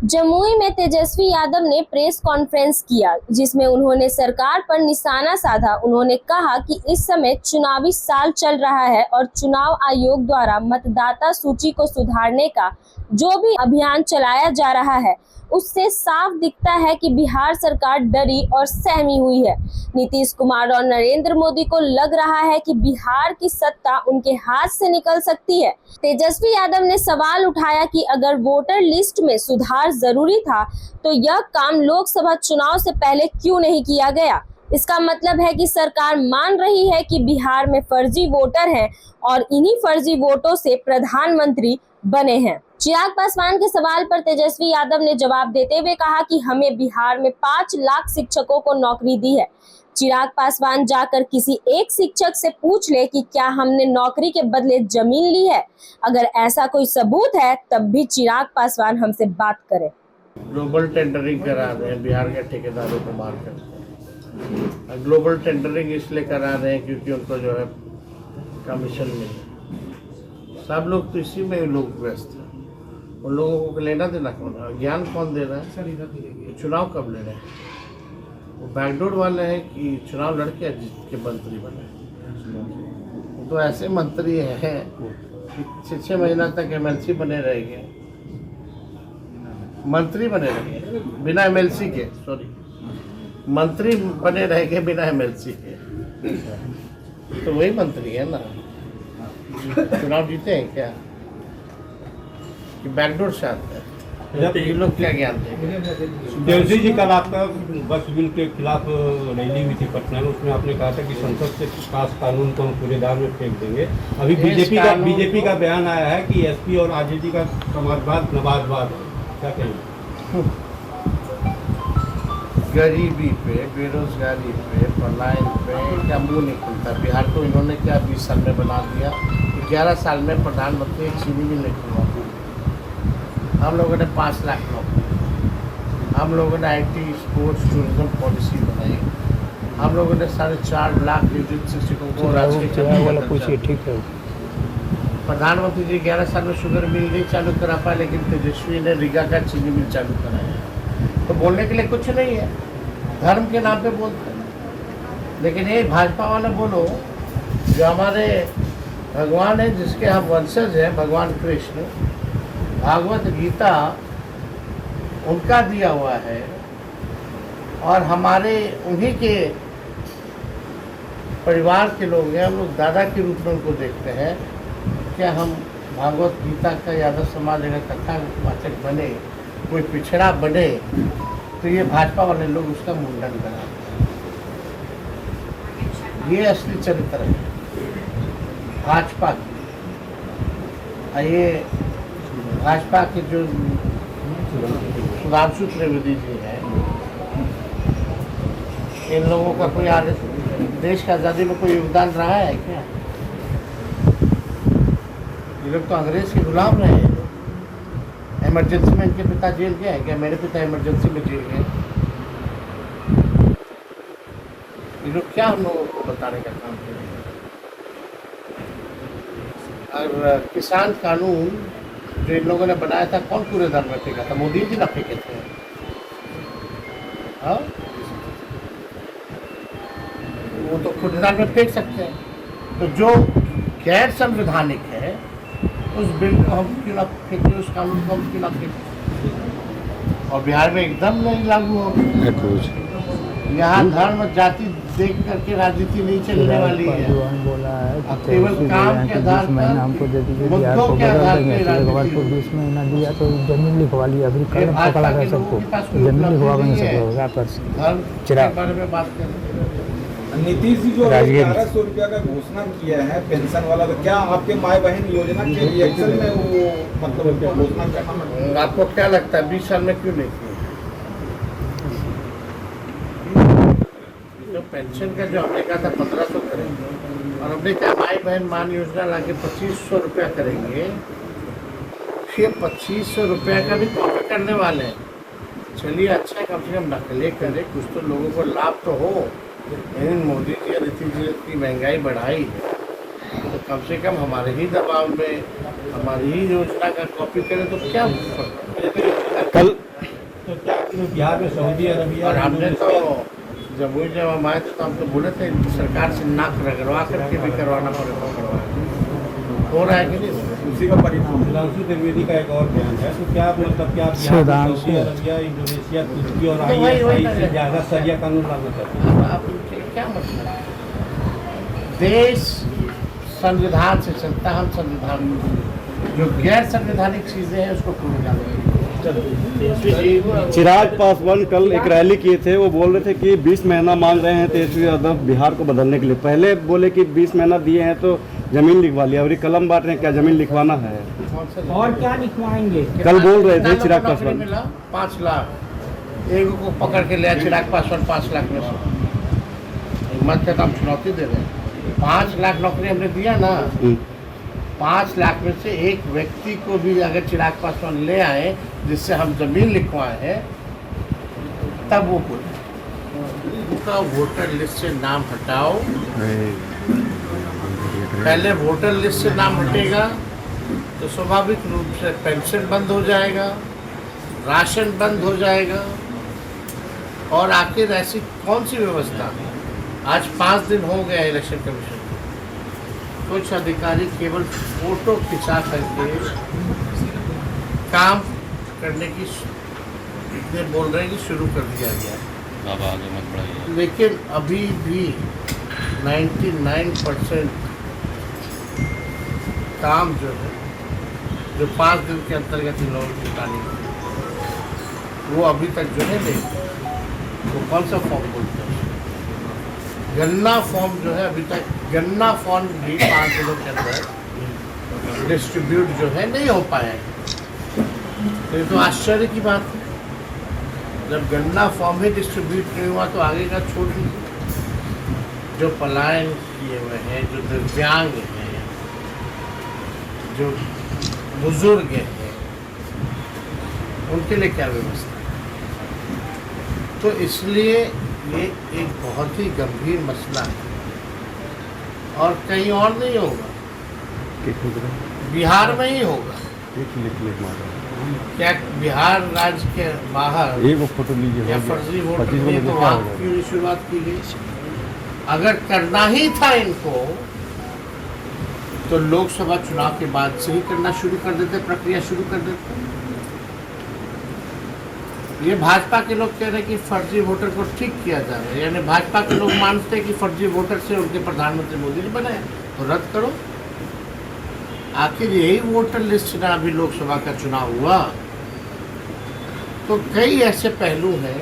जमुई में तेजस्वी यादव ने press conference किया, जिसमें उन्होंने सरकार पर निशाना साधा। उन्होंने कहा कि इस समय चुनावी साल चल रहा है और चुनाव आयोग द्वारा मतदाता सूची को सुधारने का जो भी अभियान चलाया जा रहा है, उससे साफ दिखता है कि बिहार सरकार डरी और सहमी हुई है। नीतीश कुमार और नरेंद्र मोदी को लग रहा है कि बिहार की सत्ता उनके हाथ से निकल सकती है। तेजस्वी यादव ने सवाल उठाया कि अगर वोटर लिस्ट में सुधार जरूरी था तो यह काम लोकसभा चुनाव से पहले क्यों नहीं किया गया। इसका मतलब है कि सरकार मान रही है कि बिहार में फर्जी वोटर हैं और इन्हीं फर्जी वोटों से प्रधानमंत्री बने हैं। चिराग पासवान के सवाल पर तेजस्वी यादव ने जवाब देते हुए कहा कि हमें बिहार में 5 लाख शिक्षकों को नौकरी दी है। चिराग पासवान जाकर किसी एक शिक्षक से पूछ ले कि क्या हमने नौकरी के बदले जमीन ली है। अगर ऐसा कोई सबूत है तब भी चिराग पासवान हमसे बात करें। ग्लोबल टेंडरिंग करा रहे हैं, बिहार के ठेकेदारों को मार कर। ग्लोबल टेंडरिंग इसलिए करा रहे हैं क्योंकि उनको जो है कमीशन मिले। सब लोग तो इसी में लोग व्यस्त हैं। उन लोगों को लेना देना कौन है, ज्ञान कौन दे रहा है, चुनाव कब ले रहे हैं। वो बैकडोर वाले हैं कि चुनाव लड़के जीत के मंत्री बने। तो ऐसे मंत्री हैं कि 6 महीना तक एमएलसी बने रहेंगे, मंत्री बने रहेंगे बिना एमएलसी के, मंत्री बने रहेंगे बिना एमएलसी के। तो वही मंत्री है ना, चुनाव जीते हैं क्या कि बैकडोर से आते हैं। ये लोग क्या ज्ञान देंगे। देवजी जी, कल आपका बस बिल के खिलाफ रैली हुई थी पटना में, उसमें आपने कहा था कि संसद से पास कानून को हम कूड़ेदार में फेंक देंगे। अभी बीजेपी का बयान आया है कि एसपी और आरजेडी का समाजवाद नवाजवाद, क्या कहेंगे। गरीबी पे, बेरोजगारी पे, पलायन पे क्या मुंह नहीं खुलता। बिहार को इन्होंने क्या 20 साल में बना दिया। 11 साल में प्रधानमंत्री एक चीनी मिल नहीं खुलवा। हम लोगों ने 5 लाख नौकरी, हम लोगों ने IT स्पोर्ट्स टूरिज्म पॉलिसी बनाई, हम लोगों ने 4.5 लाख नियोजित शिक्षकों को राजकीय। ठीक है। प्रधानमंत्री जी 11 साल में शुगर मिल नहीं चालू करा पाए, लेकिन तेजस्वी ने रीगा का चीनी मिल चालू कराया। तो बोलने के लिए कुछ नहीं है, धर्म के नाम पे बोलते हैं। लेकिन ये भाजपा वाले बोलो, जो हमारे भगवान है, जिसके हम वंशज हैं, भगवान कृष्ण, भागवत गीता उनका दिया हुआ है और हमारे उन्हीं के परिवार के लोग हैं। हम लोग दादा के रूप में उनको देखते हैं। क्या हम भागवत गीता का यादव समाज अगर कथा वाचक बने, कोई पिछड़ा बने, तो ये भाजपा वाले लोग उसका मुंडन बनाते हैं। ये असली चरित्र है भाजपा की। ये भाजपा के जो सुधांशु त्रिवेदी जी हैं, इन लोगों का कोई देश की आज़ादी में कोई योगदान रहा है क्या। ये लोग तो अंग्रेज के गुलाम रहे हैं। इमरजेंसी में इनके पिता जेल गए हैं क्या। मेरे पिता इमरजेंसी में जेल गए। ये लोग क्या हम लोगों को बताने का काम करेंगे। और किसान कानून जो इन लोगों ने बनाया था, कौन कूड़ेदान में फेंका था। मोदी जी ना फेंके थे। हाँ, वो तो कूड़ेदान में फेंक सकते हैं। तो जो गैर संवैधानिक है उस बिल को हम क्यों ना फेंकें, उस कानून को हम क्यों ना फेंकें। और बिहार में एकदम नहीं लागू होगा। यहाँ धर्म जाति देख करके राजनीति नहीं चलने वाली है। अब केवल काम के आधार पर, हमको दे दीजिए, मुद्दों के आधार पर को 20 महीना दिया तो जमीन लिखवा लिया, अभी कल पकड़ा गया सबको, जमीन लिखवा नहीं सकते। चिराग बारे में बात करें। नीतीश जी जो 1100 रुपया का घोषणा किया है पेंशन वाला, तो क्या आपके माई बहन योजना के रिएक्शन में वो मतलब घोषणा करना। आपको क्या लगता है 20 साल में क्यों नहीं किया। तो पेंशन का जो हमने कहा था 1500 करेंगे, और हमने कहा माई बहन मान योजना लाके 2500 रुपया करेंगे। फिर 2500 रुपया का भी कॉपी करने वाले हैं। चलिए अच्छा, कम से कम नकले करें, कुछ तो लोगों को लाभ तो हो। लेकिन मोदी जी और नीतीश जी की महंगाई बढ़ाई है, तो कम से कम हमारे ही दबाव में हमारी ही योजना का कॉपी करें तो क्या फर्क। बिहार में सऊदी अरबिया और हमने तो जब हम आए थे तो हम तो बोले थे सरकार से नाक रगड़वा करके भी करवाना पड़ेगा, करवाना हो रहा है कि नहीं? उसी का परिणाम सुधांशु त्रिवेदी का एक और बयान है, तो क्या मतलब क्या बिहार में सुधांशु। सऊदी अरबिया, इंडोनेशिया, तुर्की और तो वही ISI से ज़्यादा सरिया कानून लागू करते हैं? अब आप उनके क्या मतलब है? देश संविधान से चलता है, हम संविधान जो गैर संवैधानिक चीजें हैं उसको पूरी डालेंगे। चिराग पासवान कल एक रैली किए थे, वो बोल रहे थे कि 20 महीना मांग रहे हैं तेजस्वी यादव बिहार को बदलने के लिए। पहले बोले कि 20 महीना दिए हैं तो जमीन लिखवा लिया, और ये कलम बांट रहे हैं, क्या जमीन लिखवाना है? और क्या लिखवाएंगे? कल बोल रहे थे चिराग नौकरी पासवान। मिला 5 लाख, एक को पकड़ के लिया चिराग पासवान 5 लाख में से। मत कहता हम चुनौती दे रहे हैं, 5 लाख नौकरी हमने दिया ना, 5 लाख में से एक व्यक्ति को भी अगर चिराग पासवान ले आए जिससे हम जमीन लिखवाए हैं, तब वो बोले उनका वोटर लिस्ट से नाम हटाओ। पहले वोटर लिस्ट से नाम हटेगा तो स्वाभाविक रूप से पेंशन बंद हो जाएगा, राशन बंद हो जाएगा, और आखिर ऐसी कौन सी व्यवस्था? आज 5 दिन हो गया इलेक्शन कमीशन, कुछ अधिकारी केवल फोटो खिंचा करके काम करने की इतने बोल रहे हैं कि शुरू कर दिया गया है, लेकिन अभी भी 99% काम जो है, जो 5 दिन के अंतर्गत इन लोगों की निगरानी की, वो अभी तक जो है नहीं। वो कौन सा फॉर्म बोलते हैं? गन्ना फॉर्म जो है, अभी तक गन्ना फॉर्म भी 5 दिनों के अंदर डिस्ट्रीब्यूट जो है नहीं हो पाया है। तो ये तो आश्चर्य की बात है, जब गन्ना फॉर्म ही डिस्ट्रीब्यूट नहीं हुआ तो आगे का छोड़ दीजिए। जो पलायन किए हुए हैं, जो दिव्यांग हैं, जो बुजुर्ग हैं, उनके लिए क्या व्यवस्था है? तो इसलिए ये एक बहुत ही गंभीर मसला है, और कहीं और नहीं होगा, बिहार में ही होगा। क्या बिहार राज्य के बाहर एक फोटो लीजिए या फर्जी वोटर लिए तो वहाँ क्यों शुरुआत की गई? अगर करना ही था इनको तो लोकसभा चुनाव के बाद से ही करना शुरू कर देते, प्रक्रिया शुरू कर देते। ये भाजपा के लोग कह रहे हैं कि फर्जी वोटर को ठीक किया जा रहा है, यानी भाजपा के लोग मानते हैं कि फर्जी वोटर से उनके प्रधानमंत्री मोदी ने बनाया, तो रद्द करो। आखिर यही वोटर लिस्ट ना अभी लोकसभा का चुनाव हुआ, तो कई ऐसे पहलू हैं